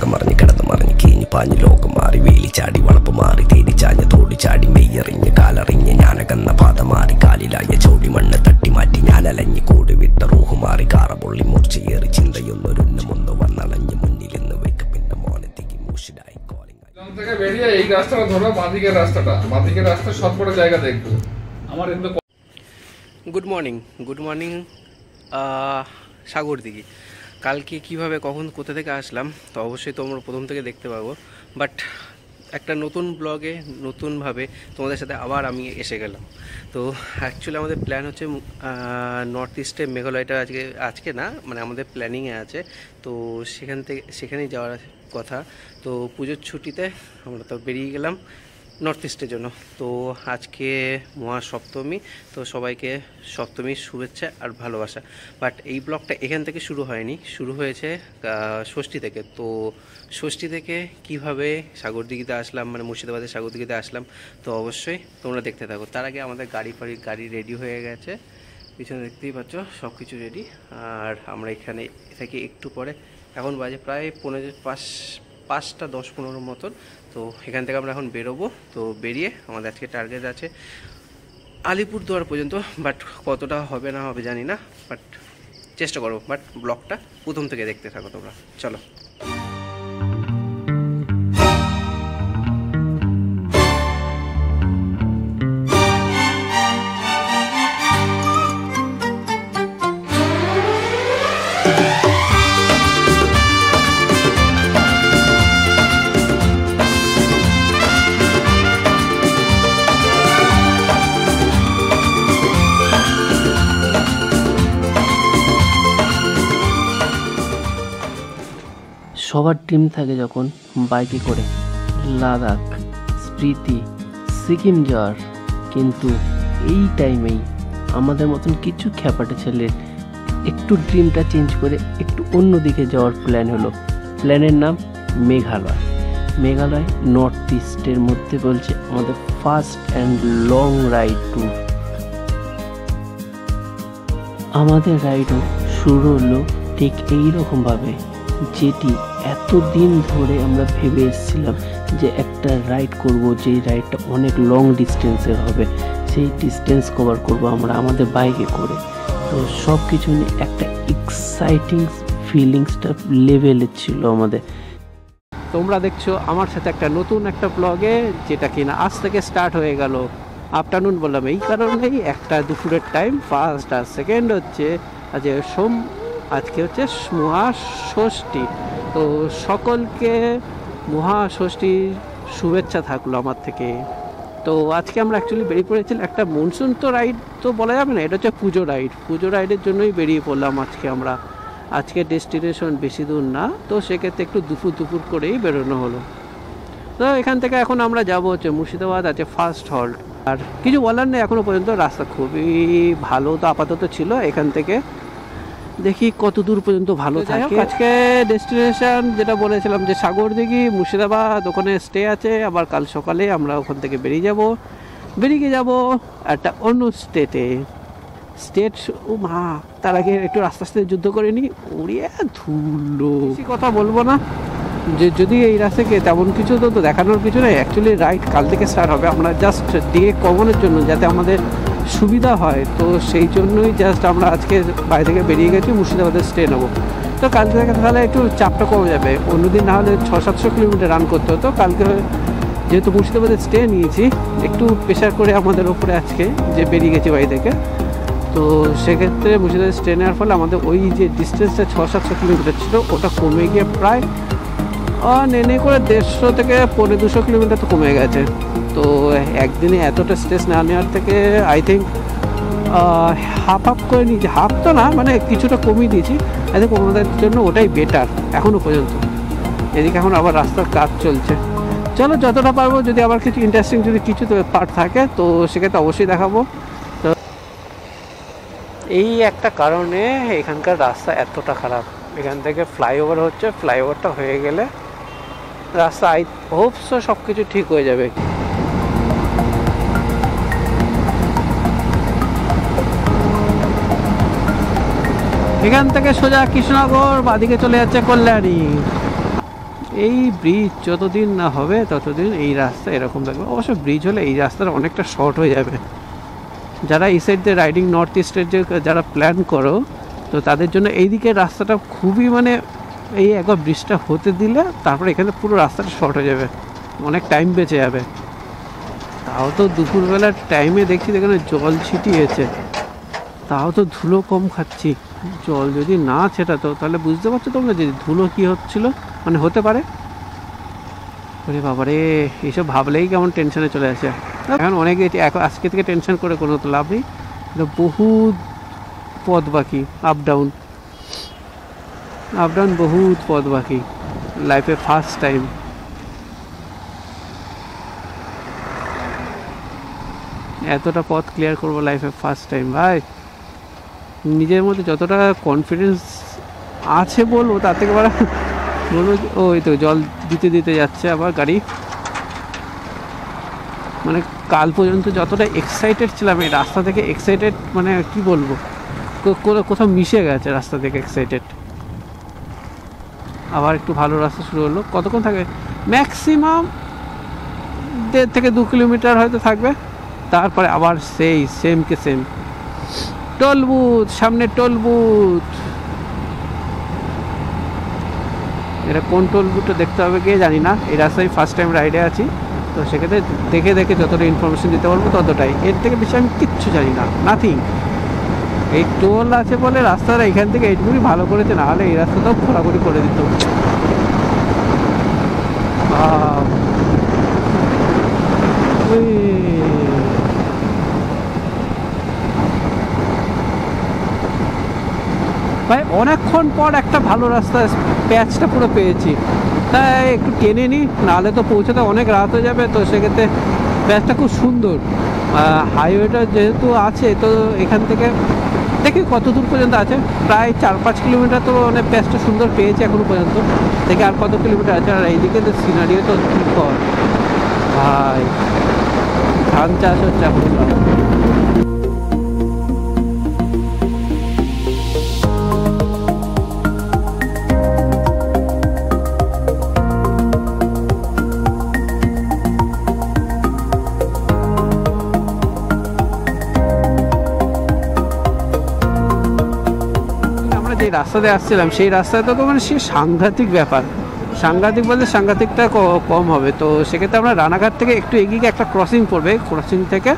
കിടന്നമറിഞ്ഞ് കിടന്നമറിഞ്ഞ് കീഞ്ഞ് പാഞ്ഞ് ലോകം മാറി വേലി ചാടി വളപ്പ് മാറി തേടി ചാഞ്ഞ തോടി ചാടി മെയ്യറിഞ്ഞ് കാലറിഞ്ഞ് ഞാനകന്ന പാത മാറി കാലിലായ ചോടി മണ്ണ് തട്ടി മാറ്റി ഞാനലഞ്ഞ് കൂടി വിട്ട റൂഹ് മാറി കാറ പൊള്ളി മൂർച്ചയേറി ചിന്തയൊന്നൊരുന്നമൊന്ന് വന്നണഞ്ഞ് മുന്നിലിന്ന് വെക്ക് പിന്നെ മോനത്തേക്ക് മൂഷിലായി থেকে বেরিয়ে এই রাস্তাটা ধরো বাঁদিকের রাস্তা সবকটা জায়গা দেখবো আমার এগুলো। গুড মর্নিং সাগর দিঘি। কালকে কিভাবে কখন কোথা থেকে আসলাম তো অবশ্যই তোমরা প্রথম থেকে দেখতে পাবো, বাট একটা নতুন ব্লগে নতুনভাবে তোমাদের সাথে আবার আমি এসে গেলাম। তো অ্যাকচুয়ালি আমাদের প্ল্যান হচ্ছে নর্থ ইস্টে মেঘালয়টা আজকে না, মানে আমাদের প্ল্যানিংয়ে আছে। তো সেখানেই যাওয়ার কথা। তো পুজোর ছুটিতে আমরা তো বেরিয়ে গেলাম নর্থ ইস্টের জন্য। তো আজকে মহাসপ্তমী, তো সবাইকে সপ্তমীর শুভেচ্ছা আর ভালোবাসা। বাট এই ব্লগটা এখান থেকে শুরু হয়নি, শুরু হয়েছে ষষ্ঠী থেকে। তো ষষ্ঠী থেকে কিভাবে সাগরদিঘিতে আসলাম, মানে মুর্শিদাবাদের সাগরদিঘিতে আসলাম, তো অবশ্যই তোমরা দেখতে থাকো। তার আগে আমাদের গাড়ি রেডি হয়ে গেছে, পিছনে দেখতেই পাচ্ছ সব কিছু রেডি। আর আমরা এখানে থেকে একটু পরে, এখন বাজে প্রায় 5টা 10-15 মতন। তো এখান থেকে আমরা এখন বেরোবো। তো বেরিয়ে আমাদের আজকে টার্গেট আছে আলিপুরদুয়ার পর্যন্ত, বাট কতটা হবে না হবে জানি না, বাট চেষ্টা করবো। বাট ব্লগটা প্রথম থেকে দেখতে থাকো তোমরা, চলো। সবার ড্রিম থাকে যখন বাইকে করে লাদাখ, স্পিতি, সিকিম যাওয়ার, কিন্তু এই টাইমেই আমাদের মতন কিছু খ্যাপাটে ছেলের একটু ড্রিমটা চেঞ্জ করে একটু অন্য দিকে যাওয়ার প্ল্যান হলো। প্ল্যানের নাম মেঘালয় নর্থ ইস্টের মধ্যে বলছে আমাদের first and long ride tour. আমাদের রাইডও শুরু হলো ঠিক এইরকমভাবে, যেটি এতদিন ধরে আমরা ভেবে এসেছিলাম যে একটা রাইড করব, যেই রাইডটা অনেক লং ডিস্টেন্সের হবে, সেই ডিস্টেন্স কভার করব আমরা আমাদের বাইকে করে। তো সব কিছু নিয়ে একটা এক্সাইটিং ফিলিংসটা লেভেলের ছিল আমাদের। তোমরা দেখছো আমার সাথে একটা নতুন একটা ব্লগে, যেটা কিনা আজ থেকে স্টার্ট হয়ে গেল। আফটারনুন বললাম এই কারণেই, একটা দুপুরের টাইম, ফার্স্ট আর সেকেন্ড হচ্ছে আজকে হচ্ছে মহাষষ্ঠী। তো সকলকে মহাষষ্ঠীর শুভেচ্ছা থাকলো আমার থেকে। তো আজকে আমরা অ্যাকচুয়ালি বেরিয়ে পড়েছিলাম একটা মনসুন তো রাইড তো বলা যাবে না, এটা হচ্ছে পুজো রাইডের জন্যই বেরিয়ে পড়লাম আজকে ডেস্টিনেশন বেশি দূর না, তো সেক্ষেত্রে একটু দুপুর করেই বেরোনো হলো। তো এখান থেকে এখন আমরা যাব হচ্ছে মুর্শিদাবাদ, আছে ফার্স্ট হল্ট। আর কিছু বলার নেই, এখনও পর্যন্ত রাস্তা খুবই ভালো তো আপাতত ছিল। এখান থেকে দেখি কত দূর পর্যন্ত ভালো থাকে। আজকে ডেস্টিনেশন যেটা বলেছিলাম যে সাগরদিঘি, মুর্শিদাবাদ, ওখানে স্টে আছে। আবার কাল সকালে আমরা ওখান থেকে বেরিয়ে যাব একটা অন্য স্টেট। তার আগে একটু আস্তে আস্তে যুদ্ধ করে নিই, উড়িয়ে ধুলো। কথা বলবো না, যে যদি এই রাস্তাকে তেমন কিছু তো দেখানোর কিছু নেই। অ্যাকচুয়ালি রাইড কাল থেকে স্টার্ট হবে, আমরা জাস্ট ডে কমানোর জন্য যাতে আমাদের সুবিধা হয়, তো সেই জন্যই জাস্ট আমরা আজকে বাইরে থেকে বেরিয়ে গেছি, মুর্শিদাবাদের স্টে নেবো। তো কালকে থেকে তাহলে একটু চাপটা কমে যাবে। অন্যদিন না হলে 600-700 কিলোমিটার রান করতে হতো। কালকে যেহেতু মুর্শিদাবাদের স্টে নিয়েছি, একটু প্রেশার করে আমাদের ওপরে আজকে যে বেরিয়ে গেছি বাড়ি থেকে। তো সেক্ষেত্রে মুর্শিদাবাদের স্টে নেওয়ার ফলে আমাদের ওই যে ডিস্টেন্সটা 600-700 কিলোমিটার ছিল, ওটা কমে গিয়ে প্রায় নেনে করে 150 থেকে 200 কিলোমিটার তো কমে গেছে। তো একদিনে এতটা স্ট্রেস না নেওয়ার থেকে আই থিঙ্ক হাফ করে নিয়েছি, হাফ তো না, মানে কিছুটা কমিয়ে দিয়েছি। আই থিঙ্ক আমাদের জন্য ওটাই বেটার এখনও পর্যন্ত। এদিকে এখন আবার রাস্তার কাজ চলছে। চলো যতটা পারবো, যদি আবার কিছু ইন্টারেস্টিং যদি কিছু পার্ট থাকে তো সেক্ষেত্রে অবশ্যই দেখাবো। তো এই একটা কারণে এখানকার রাস্তা এতটা খারাপ। এখান থেকে ফ্লাইওভার হচ্ছে, ফ্লাইওভারটা হয়ে গেলে রাস্তা আই হোপস সব কিছু ঠিক হয়ে যাবে। এখান থেকে সোজা কৃষ্ণনগর, বাদিকে চলে যাচ্ছে কল্যাণী। এই ব্রিজ যতদিন না হবে ততদিন এই রাস্তা এরকম থাকবে। অবশ্য ব্রিজ হলে এই রাস্তাটা অনেকটা শর্ট হয়ে যাবে। যারা এই সাইড দিয়ে রাইডিং নর্থ ইস্টের যে যারা প্ল্যান করো, তো তাদের জন্য এই দিকের রাস্তাটা খুবই মানে এই একবার ব্রিজটা হতে দিলে তারপরে এখানে পুরো রাস্তাটা শর্ট হয়ে যাবে, অনেক টাইম বেঁচে যাবে। তাও তো দুপুরবেলার টাইমে দেখছি এখানে জল ছিটিয়েছে, তাও তো ধুলো কম খাচ্ছি। জল যদি না ছেটাতো তাহলে বুঝতে পারছো তোমরা যে ধুলো কী হচ্ছিল, মানে হতে পারে। ওরে বাবারে, এইসব ভাবলেই কেমন টেনশনে চলে আসে। এখন অনেক এখন আজকে থেকে টেনশন করে কোনো তো লাভ নেই, বহুত পথ বাকি, আপ ডাউন বহুত পথ বাকি, লাইফে ফার্স্ট টাইম। এতটা পথ ক্লিয়ার করবো লাইফে ফার্স্ট টাইম ভাই। নিজের মধ্যে যতটা কনফিডেন্স আছে বলবো তার থেকে বলবো ওই তো জল দিতে দিতে যাচ্ছে আবার গাড়ি। মানে কাল পর্যন্ত যতটা এক্সাইটেড ছিলাম এই রাস্তা থেকে, এক্সাইটেড মানে কি বলবো, কোথাও মিশে গেছে রাস্তা থেকে এক্সাইটেড। আবার একটু ভালো রাস্তা শুরু হলো। কতক্ষণ থাকবে? ম্যাক্সিমাম 1.5 থেকে 2 কিলোমিটার হয়তো থাকবে, তারপরে আবার সেই সেম কে সেম টোল বুথ, সামনে টোল বুথ। এটা কোন টোল বুথটা দেখতে হবে কে জানি না, এই রাস্তায় ফার্স্ট টাইম রাইডে আছি, তো সেক্ষেত্রে দেখে দেখে যতটা ইনফরমেশন দিতে পারবো ততটাই, এর থেকে বেশি আমি কিচ্ছু জানি না, নাথিং। এই টোল আছে বলে রাস্তাটা এখান থেকে এইটুকুনি ভালো করেছে, না হলে এই রাস্তাটাও ঘোরাঘুরি করে দিত। ভাই অনেকক্ষণ পর একটা ভালো রাস্তা প্যাচটা পুরো পেয়েছি, তাই একটু টেনে নিই, নাহলে তো পৌঁছাতে অনেক রাত হয়ে যাবে। তো সেক্ষেত্রে প্যাচটা খুব সুন্দর, হাইওয়েটা যেহেতু আছে, তো এখান থেকে দেখি কত দূর পর্যন্ত আছে, প্রায় 4-5 কিলোমিটার। তো মানে প্যাচটা সুন্দর পেয়েছি এখনো পর্যন্ত, দেখি আর কত কিলোমিটার আছে। আর এইদিকে তো সিনারিও তো কী কর ভাই, ধান চাষ হচ্ছে এখন। যে রাস্তাতে আসছিলাম সেই রাস্তাটা তো মানে সে সাংঘাতিক ব্যাপার, সাংঘাতিক বলতে সাংঘাতিকটা কম হবে। তো সেক্ষেত্রে আমরা রানাঘাট থেকে একটু এগিয়ে একটা ক্রসিং পড়বে, ক্রসিং থেকে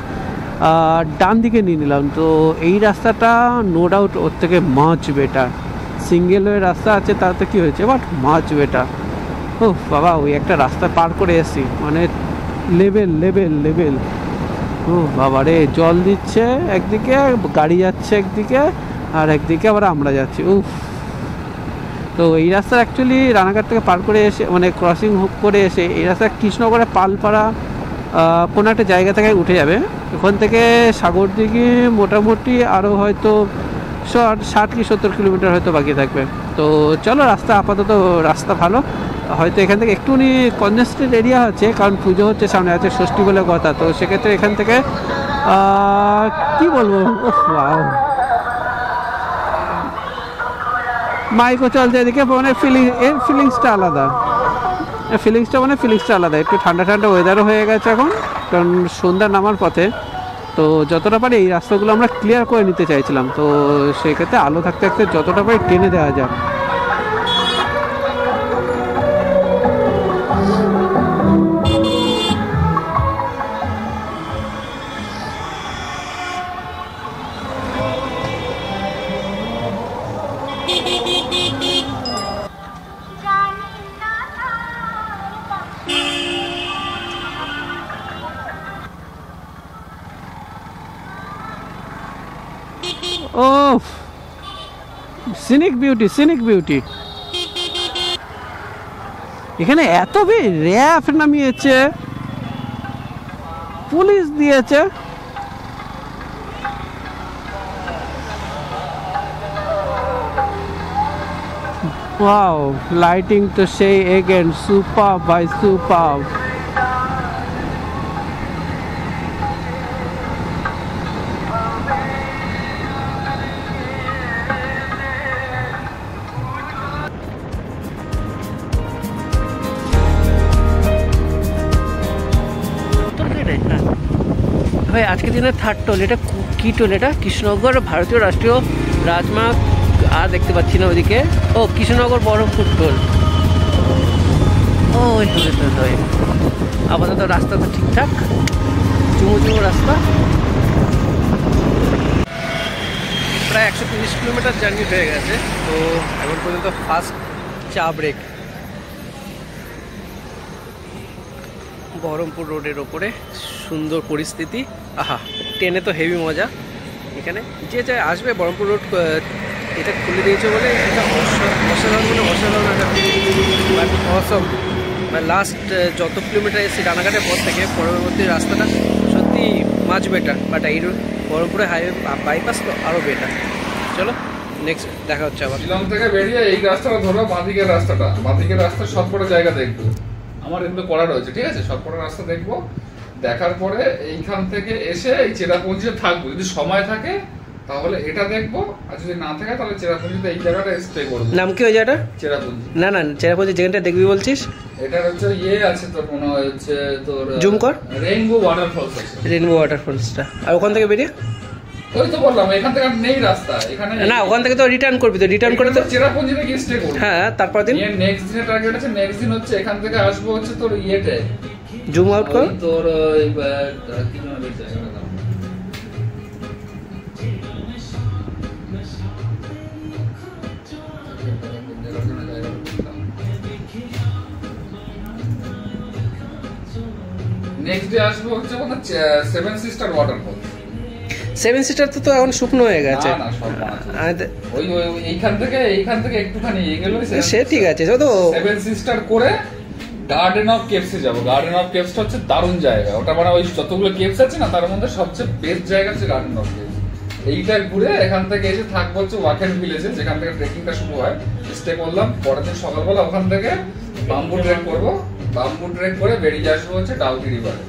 ডান দিকে নিয়ে নিলাম। তো এই রাস্তাটা নো ডাউট ওর থেকে মাচ বেটার, সিঙ্গেল ওয়ে রাস্তা আছে তাতে কি হয়েছে, বাট মাচ বেটার। ও বাবা, ওই একটা রাস্তা পার করে এসছি, মানে লেভেল লেভেল লেভেল। ও বাবা রে, জল দিচ্ছে একদিকে, গাড়ি যাচ্ছে একদিকে, আর একদিকে আবার আমরা যাচ্ছি। উফ। তো এই রাস্তা অ্যাকচুয়ালি রানাঘাট থেকে পার করে এসে, মানে ক্রসিং করে এসে এই রাস্তা কৃষ্ণগড়ে পালপাড়া কোনো একটা জায়গা থেকে উঠে যাবে। ওখান থেকে সাগরদিঘি মোটামুটি আরও হয়তো 60 কি 70 কিলোমিটার হয়তো বাকি থাকবে। তো চলো, রাস্তা আপাতত রাস্তা ভালো, হয়তো এখান থেকে একটুখানি কনজেস্টেড এরিয়া আছে, কারণ পুজো হচ্ছে সামনে, আছে ষষ্ঠী বলে কথা। তো সেক্ষেত্রে এখান থেকে কি বলবো, মাইকও চলছে এদিকে, মানে ফিলিংসটা আলাদা, ফিলিংসটা আলাদা। একটু ঠান্ডা ঠান্ডা ওয়েদারও হয়ে গেছে এখন, কারণ সন্ধ্যা নামার পথে। তো যতটা পারি এই রাস্তাগুলো আমরা ক্লিয়ার করে নিতে চাইছিলাম, তো সেক্ষেত্রে আলো থাকতে থাকতে যতটা পারি টেনে দেওয়া যায়। ও সিনিক বিউটি। এখানে এত র্যাপ নামিয়েছে, পুলিশ দিয়েছে। ওয়াও, লাইটিং তো সেই এগেন সুপার বাই সুপার। ভাই আজকে দিনের থার্ড টোল, এটা কী টোল? এটা কৃষ্ণনগর ভারতীয় রাষ্ট্রীয় রাজমার্গ, আর দেখতে পাচ্ছি না ওইদিকে। ও কৃষ্ণনগর বহরমপুর টোল। ও আপাতত রাস্তা তো ঠিকঠাক, চুমু চুমু রাস্তা। প্রায় 130 কিলোমিটার জার্নি হয়ে গেছে। তো এখন পর্যন্ত ফার্স্ট চা ব্রেক বহরমপুর রোডের ওপরে। সুন্দর পরিস্থিতি, আহা ট্রেনে তো হেভি মজা। এখানে যে যা আসবে বহরমপুর রোড এটা খুলে দিয়েছে বলে এটা অসাধারণ, মানে অসাধারণ একটা বাট অসম। লাস্ট যত কিলোমিটার এসেছি রানাঘাটের পর থেকে পরবর্তী রাস্তাটা সত্যি মাচ বেটার, বাট এই বহরমপুরে হাইওয়ে বাইপাস তো আরও বেটার। চলো নেক্সট দেখা হচ্ছে আবার। শিলং থেকে বেরিয়ে এই রাস্তাটা ধরো, বাঁদিকের রাস্তাটা, বাঁদিকের রাস্তার সবকটা জায়গা দেখবো। আমার এগুলো করা রয়েছে, ঠিক আছে? সবকটা রাস্তা দেখবো, দেখার পরে এইখান থেকে এসে এই চেরাপুঞ্জিতে থাকবো। যদি সময় থাকে তাহলে এটা দেখবো, আর যদি না থাকে তাহলে চেরাপুঞ্জিতে এই জায়গাটা স্টে করবো। নাম কি ওই জায়গাটা? চেরাপুঞ্জি। না না, চেরাপুঞ্জি যেখানটা দেখবি বলছিস এটা হচ্ছে আছে তোর, মনে হয় হচ্ছে তোর জুম কর, রেইনবো ওয়াটারফলস আছে। রেইনবো ওয়াটারফলসটা। আর ওখান থেকে বেরিয়ে ওই তো বললাম এখান থেকে আর নেই রাস্তা, এখানে না, ওখান থেকে তো রিটার্ন করবি, তো রিটার্ন করে তো চেরাপুঞ্জিতে গিয়ে স্টে করবো। হ্যাঁ, তারপর দিন নেক্সট দিনের টার্গেট আছে, নেক্সট দিন হচ্ছে এখান থেকে আসবো হচ্ছে তোর ইয়েতে, জুম আউট কর তোর কি নাম এর জায়গাটার নাম? নেক্সট ডে আসবো হচ্ছে কোন seven sister waterfall. Seven sister তো এখন শুকনো হয়ে গেছে। না না, সব ওই এইখান থেকে একটুখানি এগেলে সে ঠিক আছে, তো সেভেন সিস্টার করে গার্ডেন অফ কেভস এ যাবো। গার্ডেন অফ কেভসটা হচ্ছে দারুণ জায়গা। ওটা মানে ওই যতগুলো কেভস আছে না তার মধ্যে সবচেয়ে বেস্ট জায়গা হচ্ছে গার্ডেন অফ কেভস। এইটা ঘুরে এখান থেকে এসে থাকবো হচ্ছে ওয়াকেন ভিলেজে, যেখান থেকে ট্রেকিংটা শুরু হয়। স্টে করলাম, পরের দিন সকালবেলা ওখান থেকে বাম্বু ট্রেক করবো। বাম্বু ট্রেক করে বেরিয়ে আসবো হচ্ছে ডাউকি রিভারে।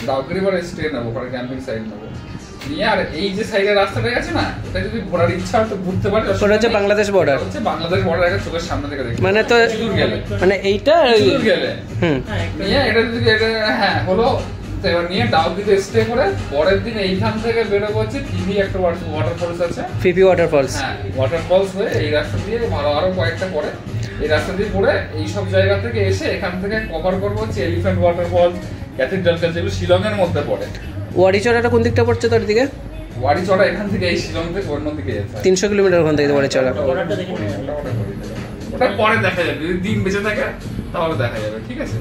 ডাউকি রিভারে স্টে নেবো, ওখানে ক্যাম্পিং সাইট নেবো নিয়ে। আর এই যে সাইডের রাস্তাটা গেছে না, এটা যদি ঘোরার ইচ্ছা হয় তো ঘুরতে পারি। ওটা হচ্ছে বাংলাদেশ বর্ডার, হচ্ছে বাংলাদেশ বর্ডার একটা চোখের সামনে থেকে দেখি, মানে তো গেলে মানে এইটা গেলে নিয়ে এটা যদি এটা হ্যাঁ হলো। তো এবার নিয়ে ডাউকিতে স্টে করে পরের দিন এইখান থেকে বেরোবো হচ্ছে পিভি একটা ওয়াটারফলস আছে, পিপি ওয়াটারফলস। হ্যাঁ, ওয়াটারফলস হয়ে এই রাস্তা দিয়ে আরো কয়েকটা পরে এই রাস্তা দিয়ে পরে এই সব জায়গা থেকে এসে এখান থেকে কভার করবো হচ্ছে এলিফ্যান্ট ওয়াটারফলস, ক্যাথিড্রাল ফলস, যেগুলো শিলংয়ের মধ্যে পড়ে। ওয়ারিচড়াটা কোন দিকটা পড়ছে তোর দিকে? ওয়ারিচড়া এখান থেকে এই শিলং থেকে অন্য দিকে যেতে 300 কিলোমিটার ওখান থেকে ওয়ারিচড়া। ওটা পরে দেখা যাবে, যদি দিন বেঁচে থাকে তাহলে দেখা যাবে, ঠিক আছে?